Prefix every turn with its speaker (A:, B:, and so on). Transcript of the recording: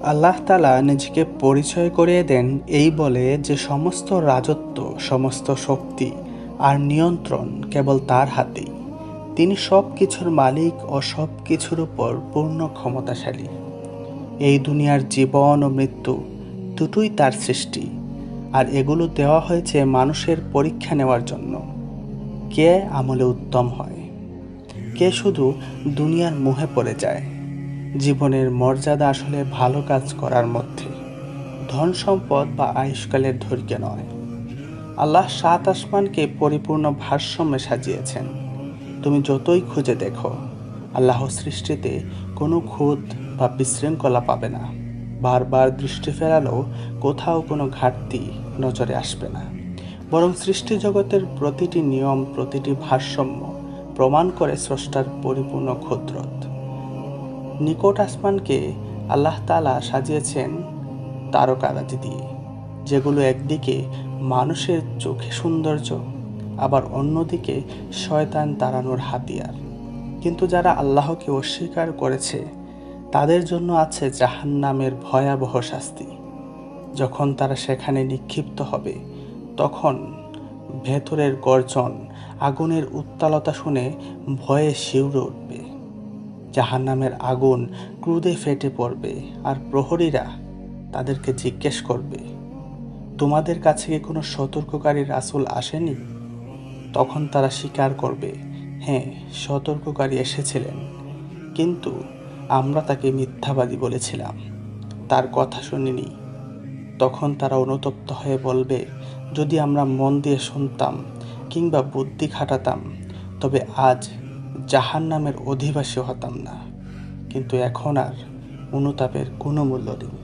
A: আল্লাহ তাআলা নিজেকে পরিচয় করিয়ে দেন এই বলে যে সমস্ত রাজত্ব, সমস্ত শক্তি আর নিয়ন্ত্রণ কেবল তার হাতেই। তিনি সব কিছুর মালিক ও সব কিছুর উপর পূর্ণ ক্ষমতাশালী। এই দুনিয়ার জীবন ও মৃত্যু দুটোই তার সৃষ্টি, আর এগুলো দেওয়া হয়েছে মানুষের পরীক্ষা নেওয়ার জন্য। কে আমলে উত্তম হয়, কে শুধু দুনিয়ার মোহে পড়ে যায়। জীবনের মর্যাদা আসলে ভালো কাজ করার মধ্যে, ধন সম্পদ বা আয়ুষ্কালের দৈর্ঘ্য নয়। আল্লাহ সাত আসমানকে পরিপূর্ণ ভারসাম্যে সাজিয়েছেন। তুমি যতই খুঁজে দেখো, আল্লাহ সৃষ্টিতে কোনো খুঁত বা বিশৃঙ্খলা পাবে না। বারবার দৃষ্টি ফেরালেও কোথাও কোনো ঘাটতি নজরে আসবে না। বরং সৃষ্টি জগতের প্রতিটি নিয়ম, প্রতিটি ভারসাম্য প্রমাণ করে স্রষ্টার পরিপূর্ণ কুদরত। নিকট আসমানকে আল্লাহ তাআলা সাজিয়েছেন তারকারাজি দিয়ে, যেগুলো একদিকে মানুষের চোখে সৌন্দর্য, আবার অন্যদিকে শয়তান তাড়ানোর হাতিয়ার। কিন্তু যারা আল্লাহকে অস্বীকার করেছে তাদের জন্য আছে জাহান্নামের ভয়াবহ শাস্তি। যখন তারা সেখানে নিক্ষিপ্ত হবে, তখন ভেতরের গর্জন, আগুনের উত্তালতা শুনে ভয়ে শিউরে উঠবে। জাহান্নামের আগুন ক্রোধে ফেটে পড়বে, আর প্রহরীরা তাদেরকে জিজ্ঞেস করবে, তোমাদের কাছে কি কোনো সতর্ককারী রাসূল আসেনি? তখন তারা স্বীকার করবে, হ্যাঁ, সতর্ককারী এসেছিলেন, কিন্তু আমরা তাকে মিথ্যাবাদী বলেছিলাম, তার কথা শুনিনি। তখন তারা অনুতপ্ত হয়ে বলবে, যদি আমরা মন দিয়ে শুনতাম কিংবা বুদ্ধি খাটাতাম, তবে আজ জাহান্নামের অধিবাসী হতাম না। কিন্তু এখন আর অনুতাপের কোনো মূল্য নেই।